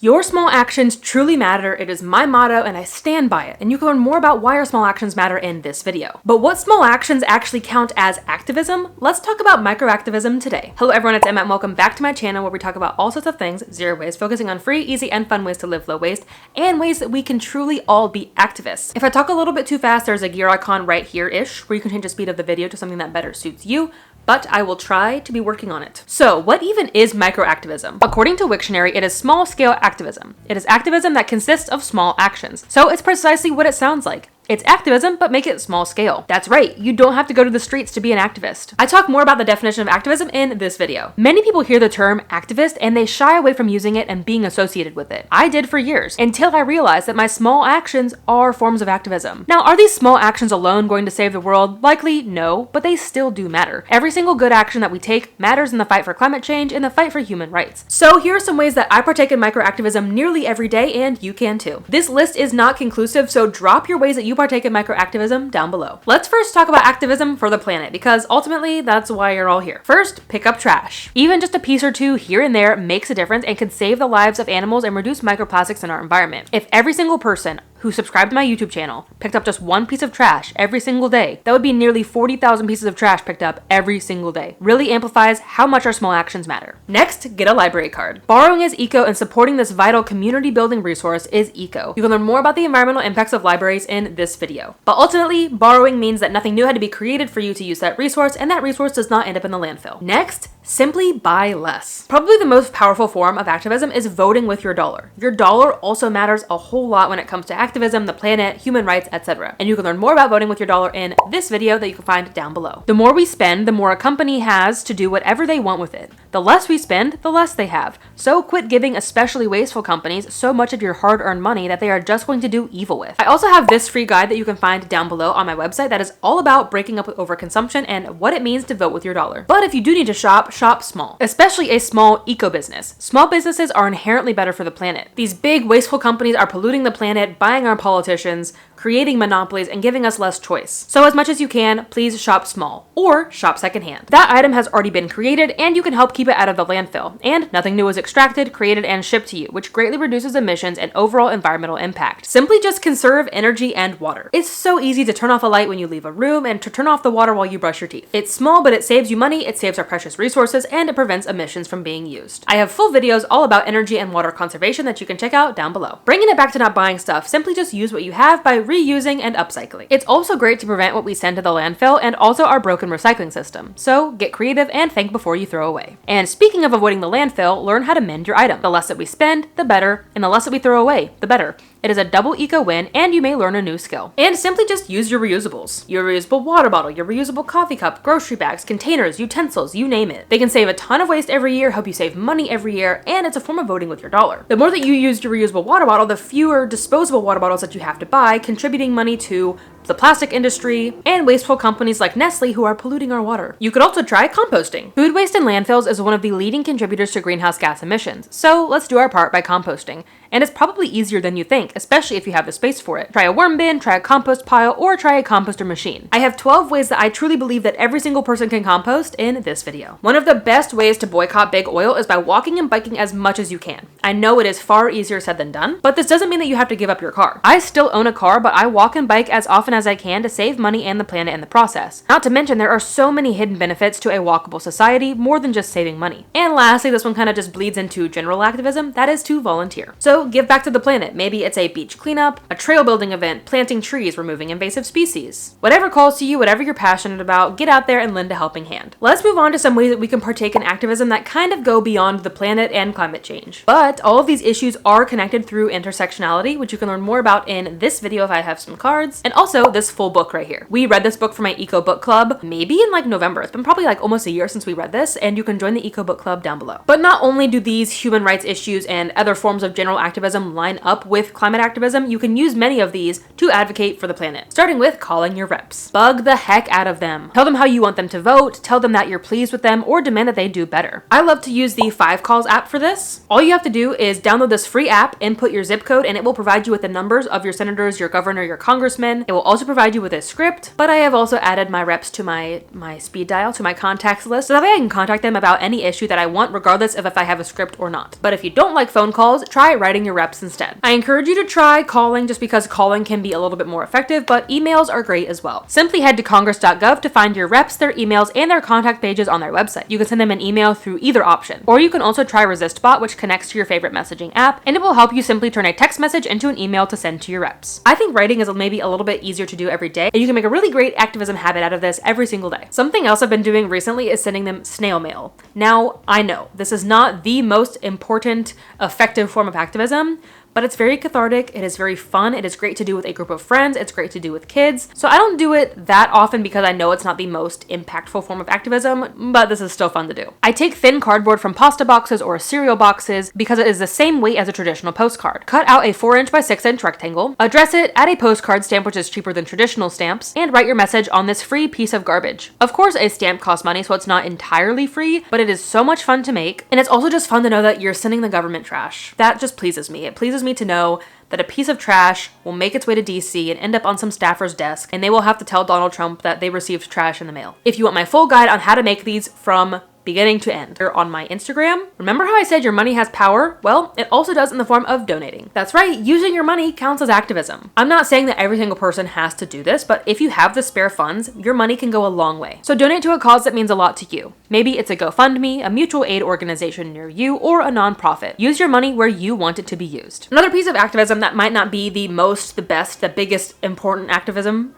Your small actions truly matter. It is my motto and I stand by it. And you can learn more about why our small actions matter in this video. But what small actions actually count as activism? Let's talk about microactivism today. Hello everyone, it's Emma and welcome back to my channel where we talk about all sorts of things, zero waste, focusing on free, easy, and fun ways to live low waste, and ways that we can truly all be activists. If I talk a little bit too fast, there's a gear icon right here-ish where you can change the speed of the video to something that better suits you, but I will try to be working on it. So what even is microactivism? According to Wiktionary, it is small-scale activism. It is activism that consists of small actions. So it's precisely what it sounds like. It's activism, but make it small scale. That's right, you don't have to go to the streets to be an activist. I talk more about the definition of activism in this video. Many people hear the term activist and they shy away from using it and being associated with it. I did for years, until I realized that my small actions are forms of activism. Now, are these small actions alone going to save the world? Likely, no, but they still do matter. Every single good action that we take matters in the fight for climate change and the fight for human rights. So here are some ways that I partake in microactivism nearly every day, and you can too. This list is not conclusive, so drop your ways that you partake in microactivism down below. Let's first talk about activism for the planet, because ultimately that's why you're all here. First, pick up trash. Even just a piece or two here and there makes a difference and can save the lives of animals and reduce microplastics in our environment. If every single person who subscribed to my YouTube channel picked up just one piece of trash every single day, that would be nearly 40,000 pieces of trash picked up every single day. Really amplifies how much our small actions matter. Next, get a library card. Borrowing is eco and supporting this vital community building resource is eco. You can learn more about the environmental impacts of libraries in this video. But ultimately, borrowing means that nothing new had to be created for you to use that resource, and that resource does not end up in the landfill. Next, simply buy less. Probably the most powerful form of activism is voting with your dollar. Your dollar also matters a whole lot when it comes to activism, the planet, human rights, etc. And you can learn more about voting with your dollar in this video that you can find down below. The more we spend, the more a company has to do whatever they want with it. The less we spend, the less they have. So quit giving especially wasteful companies so much of your hard-earned money that they are just going to do evil with. I also have this free guide that you can find down below on my website that is all about breaking up with overconsumption and what it means to vote with your dollar. But if you do need to shop, shop small. Especially a small eco business. Small businesses are inherently better for the planet. These big wasteful companies are polluting the planet, buying our politicians, creating monopolies, and giving us less choice. So as much as you can, please shop small or shop secondhand. That item has already been created and you can help keep it out of the landfill. And nothing new is extracted, created, and shipped to you, which greatly reduces emissions and overall environmental impact. Simply just conserve energy and water. It's so easy to turn off a light when you leave a room and to turn off the water while you brush your teeth. It's small, but it saves you money, it saves our precious resources, and it prevents emissions from being used. I have full videos all about energy and water conservation that you can check out down below. Bringing it back to not buying stuff, simply just use what you have by reusing and upcycling. It's also great to prevent what we send to the landfill and also our broken recycling system. So get creative and think before you throw away. And speaking of avoiding the landfill, learn how to mend your item. The less that we spend, the better, and the less that we throw away, the better. It is a double eco win, and you may learn a new skill. And simply just use your reusables. Your reusable water bottle, your reusable coffee cup, grocery bags, containers, utensils, you name it. They can save a ton of waste every year, help you save money every year, and it's a form of voting with your dollar. The more that you use your reusable water bottle, the fewer disposable water bottles that you have to buy, contributing money to the plastic industry and wasteful companies like Nestle who are polluting our water. You could also try composting. Food waste in landfills is one of the leading contributors to greenhouse gas emissions, so let's do our part by composting. And it's probably easier than you think, especially if you have the space for it. Try a worm bin, try a compost pile, or try a composter machine. I have 12 ways that I truly believe that every single person can compost in this video. One of the best ways to boycott big oil is by walking and biking as much as you can. I know it is far easier said than done, but this doesn't mean that you have to give up your car. I still own a car, but I walk and bike as often as I can to save money and the planet in the process. Not to mention there are so many hidden benefits to a walkable society, more than just saving money. And lastly, this one kind of just bleeds into general activism, that is to volunteer. So give back to the planet. Maybe it's a beach cleanup, a trail building event, planting trees, removing invasive species. Whatever calls to you, whatever you're passionate about, get out there and lend a helping hand. Let's move on to some ways that we can partake in activism that kind of go beyond the planet and climate change. But all of these issues are connected through intersectionality, which you can learn more about in this video if I have some cards, and also this full book right here. We read this book for my Eco Book Club, maybe in like November. It's been probably like almost a year since we read this, and you can join the Eco Book Club down below. But not only do these human rights issues and other forms of general activism line up with climate activism, you can use many of these to advocate for the planet. Starting with calling your reps. Bug the heck out of them. Tell them how you want them to vote, tell them that you're pleased with them, or or demand that they do better. I love to use the 5 Calls app for this. All you have to do is download this free app, input your zip code, and it will provide you with the numbers of your senators, your governor, your congressman. It will also provide you with a script, but I have also added my reps to my speed dial, to my contacts list, so that way I can contact them about any issue that I want, regardless of if I have a script or not. But if you don't like phone calls, try writing your reps instead. I encourage you to try calling just because calling can be a little bit more effective, but emails are great as well. Simply head to congress.gov to find your reps, their emails, and their contact pages on their website. You can send them an email through either option, or you can also try ResistBot, which connects to your favorite messaging app, and it will help you simply turn a text message into an email to send to your reps. I think writing is maybe a little bit easier to do every day, and you can make a really great activism habit out of this every single day. Something else I've been doing recently is sending them snail mail. Now, I know this is not the most important, effective form of activism, but it's very cathartic, it is very fun, it is great to do with a group of friends, it's great to do with kids. So I don't do it that often because I know it's not the most impactful form of activism, but this is still fun to do. I take thin cardboard from pasta boxes or cereal boxes because it is the same weight as a traditional postcard. Cut out a 4-inch by 6-inch rectangle, address it, add a postcard stamp which is cheaper than traditional stamps, and write your message on this free piece of garbage. Of course, a stamp costs money, so it's not entirely free, but it is so much fun to make, and it's also just fun to know that you're sending the government trash. That just pleases me. It pleases me to know that a piece of trash will make its way to DC and end up on some staffer's desk, and they will have to tell Donald Trump that they received trash in the mail. If you want my full guide on how to make these from beginning to end, they're on my Instagram. Remember how I said your money has power? Well, it also does in the form of donating. That's right, using your money counts as activism. I'm not saying that every single person has to do this, but if you have the spare funds, your money can go a long way. So donate to a cause that means a lot to you. Maybe it's a GoFundMe, a mutual aid organization near you, or a nonprofit. Use your money where you want it to be used. Another piece of activism that might not be the most, the best, the biggest, important activism,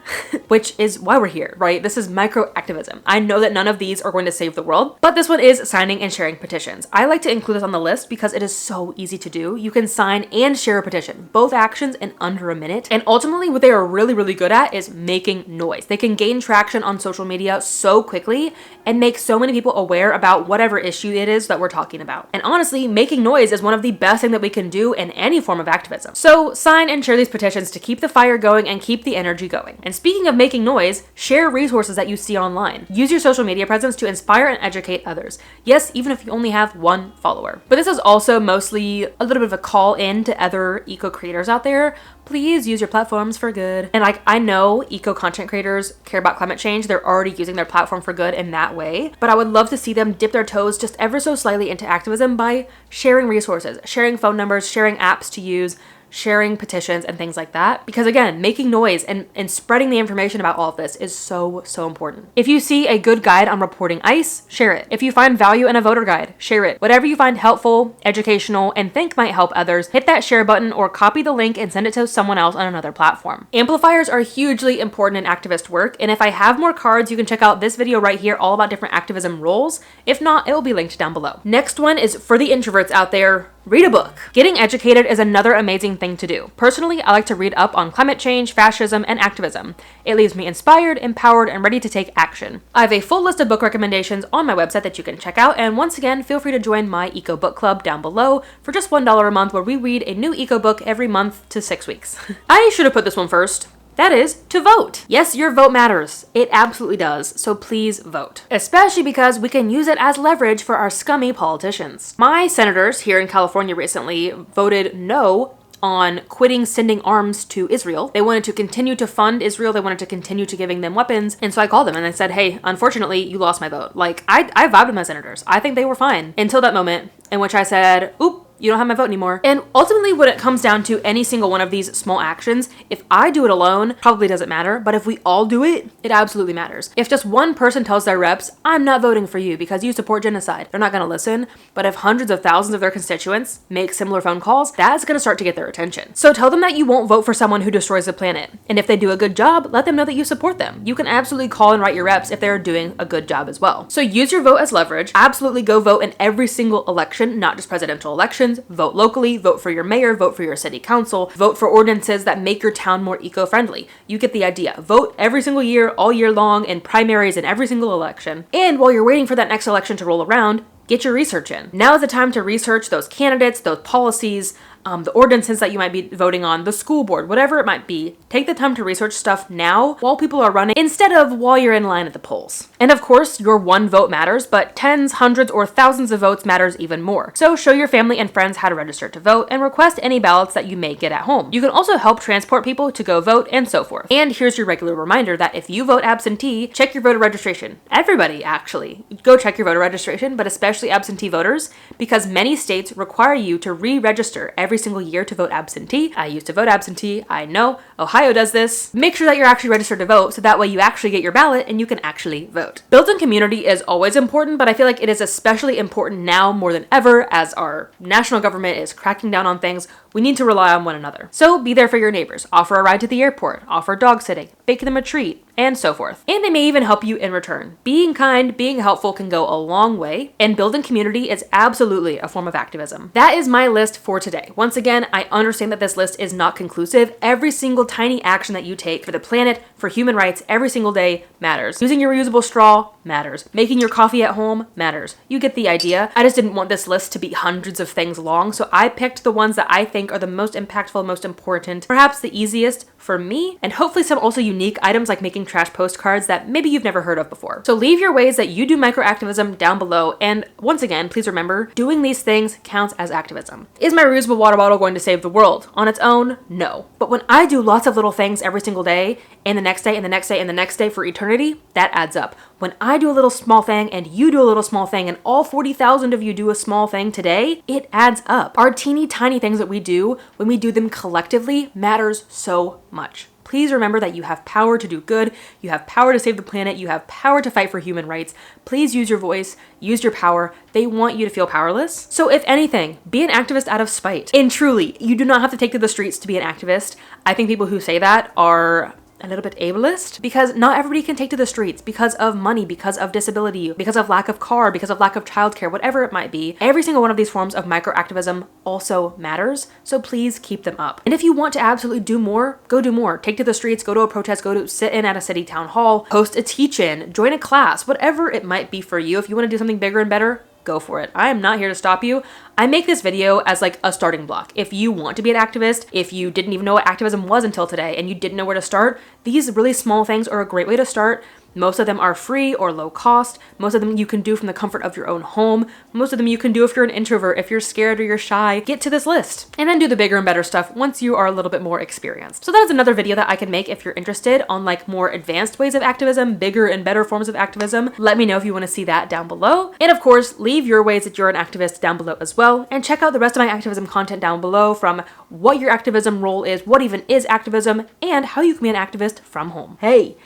which is why we're here, right? This is microactivism. I know that none of these are going to save the world, but this one is signing and sharing petitions. I like to include this on the list because it is so easy to do. You can sign and share a petition, both actions in under a minute. And ultimately what they are really, really good at is making noise. They can gain traction on social media so quickly and make so many people aware about whatever issue it is that we're talking about. And honestly, making noise is one of the best things that we can do in any form of activism. So sign and share these petitions to keep the fire going and keep the energy going. And speaking of making noise, share resources that you see online. Use your social media presence to inspire and educate others. Yes, even if you only have 1 follower. But this is also mostly a little bit of a call in to other eco creators out there. Please use your platforms for good. And I know eco content creators care about climate change. They're already using their platform for good in that way. But I would love to see them dip their toes just ever so slightly into activism by sharing resources, sharing phone numbers, sharing apps to use, sharing petitions and things like that. Because again, making noise and spreading the information about all of this is so, so important. If you see a good guide on reporting ICE, share it. If you find value in a voter guide, share it. Whatever you find helpful, educational, and think might help others, hit that share button or copy the link and send it to someone else on another platform. Amplifiers are hugely important in activist work, and if I have more cards, you can check out this video right here all about different activism roles. If not, it will be linked down below. Next one is for the introverts out there. Read a book. Getting educated is another amazing thing to do. Personally, I like to read up on climate change, fascism, and activism. It leaves me inspired, empowered, and ready to take action. I have a full list of book recommendations on my website that you can check out, and once again, feel free to join my Eco Book Club down below for just $1 a month, where we read a new eco book every month to 6 weeks. I should have put this one first. That is, to vote. Yes, your vote matters. It absolutely does, so please vote. Especially because we can use it as leverage for our scummy politicians. My senators here in California recently voted no on quitting sending arms to Israel. They wanted to continue to fund Israel. They wanted to continue to giving them weapons. And so I called them and I said, hey, unfortunately, you lost my vote. Like, I vibed with my senators. I think they were fine until that moment in which I said, oop, you don't have my vote anymore. And ultimately, when it comes down to any single one of these small actions, if I do it alone, probably doesn't matter. But if we all do it, it absolutely matters. If just one person tells their reps, I'm not voting for you because you support genocide, they're not gonna listen. But if hundreds of thousands of their constituents make similar phone calls, that's gonna start to get their attention. So tell them that you won't vote for someone who destroys the planet. And if they do a good job, let them know that you support them. You can absolutely call and write your reps if they're doing a good job as well. So use your vote as leverage. Absolutely go vote in every single election, not just presidential elections. Vote locally, vote for your mayor, vote for your city council, vote for ordinances that make your town more eco-friendly. You get the idea. Vote every single year, all year long, in primaries in every single election. And while you're waiting for that next election to roll around, get your research in. Now is the time to research those candidates, those policies, the ordinances that you might be voting on, the school board, whatever it might be. Take the time to research stuff now while people are running instead of while you're in line at the polls. And of course, your one vote matters, but tens, hundreds, or thousands of votes matters even more. So show your family and friends how to register to vote and request any ballots that you may get at home. You can also help transport people to go vote and so forth. And here's your regular reminder that if you vote absentee, check your voter registration. Everybody, actually. Go check your voter registration, but especially absentee voters, because many states require you to re-register every single year to vote absentee. I used to vote absentee, I know. Ohio does this. Make sure that you're actually registered to vote so that way you actually get your ballot and you can actually vote. Building community is always important, but I feel like it is especially important now more than ever as our national government is cracking down on things. We need to rely on one another. So be there for your neighbors, offer a ride to the airport, offer dog sitting, bake them a treat, and so forth. And they may even help you in return. Being kind, being helpful can go a long way, and building community is absolutely a form of activism. That is my list for today. Once again, I understand that this list is not conclusive. Every single tiny action that you take for the planet, for human rights, every single day matters. Using your reusable straw matters. Making your coffee at home matters. You get the idea. I just didn't want this list to be hundreds of things long, so I picked the ones that I think are the most impactful, most important, perhaps the easiest for me, and hopefully some also unique items like making trash postcards that maybe you've never heard of before. So leave your ways that you do microactivism down below, and once again, please remember, doing these things counts as activism. Is my reusable water bottle going to save the world? On its own, no. But when I do lots of little things every single day, and the next day, and the next day, and the next day for eternity, that adds up. When I do a little small thing, and you do a little small thing, and all 40,000 of you do a small thing today, it adds up. Our teeny tiny things that we do, when we do them collectively, matters so much. Please remember that you have power to do good, you have power to save the planet, you have power to fight for human rights. Please use your voice, use your power. They want you to feel powerless. So if anything, be an activist out of spite. And truly, you do not have to take to the streets to be an activist. I think people who say that are a little bit ableist, because not everybody can take to the streets because of money, because of disability, because of lack of car, because of lack of childcare, whatever it might be. Every single one of these forms of microactivism also matters, so please keep them up. And if you want to absolutely do more, go do more. Take to the streets, go to a protest, go to sit in at a city town hall, host a teach-in, join a class, whatever it might be for you. If you want to do something bigger and better, go for it. I am not here to stop you. I make this video as like a starting block. If you want to be an activist, if you didn't even know what activism was until today and you didn't know where to start, these really small things are a great way to start. Most of them are free or low cost. Most of them you can do from the comfort of your own home. Most of them you can do if you're an introvert, if you're scared or you're shy. Get to this list and then do the bigger and better stuff once you are a little bit more experienced. So that is another video that I can make if you're interested on like more advanced ways of activism, bigger and better forms of activism. Let me know if you want to see that down below. And of course, leave your ways that you're an activist down below as well. And check out the rest of my activism content down below, from what your activism role is, what even is activism, and how you can be an activist from home. Hey,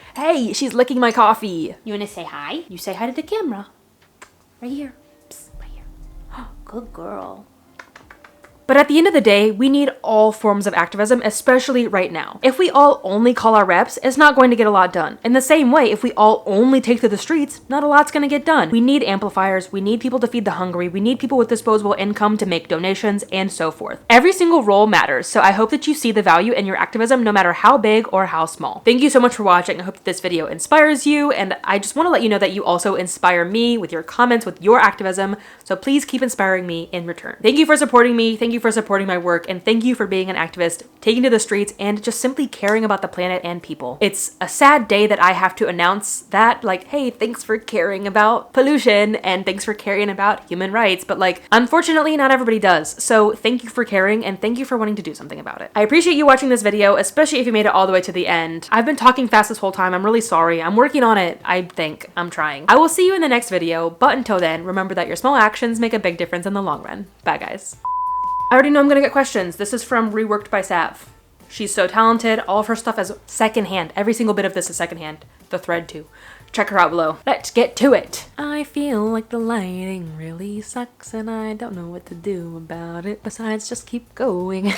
she's licking my coffee. You want to say hi? You say hi to the camera. Right here. Psst, right here. Good girl. But at the end of the day, we need all forms of activism, especially right now. If we all only call our reps, it's not going to get a lot done. In the same way, if we all only take to the streets, not a lot's going to get done. We need amplifiers, we need people to feed the hungry, we need people with disposable income to make donations, and so forth. Every single role matters, so I hope that you see the value in your activism no matter how big or how small. Thank you so much for watching. I hope that this video inspires you, and I just want to let you know that you also inspire me with your comments, with your activism, so please keep inspiring me in return. Thank you for supporting me, thank you for supporting my work, and thank you for being an activist, taking to the streets, and just simply caring about the planet and people. It's a sad day that I have to announce that, like, hey, thanks for caring about pollution, and thanks for caring about human rights, but like, unfortunately, not everybody does. So thank you for caring, and thank you for wanting to do something about it. I appreciate you watching this video, especially if you made it all the way to the end. I've been talking fast this whole time. I'm really sorry. I'm working on it. I think. I'm trying. I will see you in the next video, but until then, remember that your small actions make a big difference in the long run. Bye, guys. I already know I'm gonna get questions. This is from Reworked by Sav. She's so talented. All of her stuff is secondhand. Every single bit of this is secondhand. The thread too. Check her out below. Let's get to it. I feel like the lighting really sucks and I don't know what to do about it besides just keep going.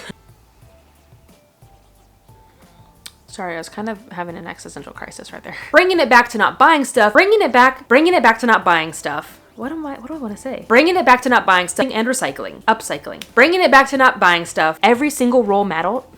Sorry, I was kind of having an existential crisis right there. Bringing it back to not buying stuff. Bringing it back to not buying stuff. What do I want to say? Bringing it back to not buying stuff and recycling. Upcycling. Bringing it back to not buying stuff. Every single role matters.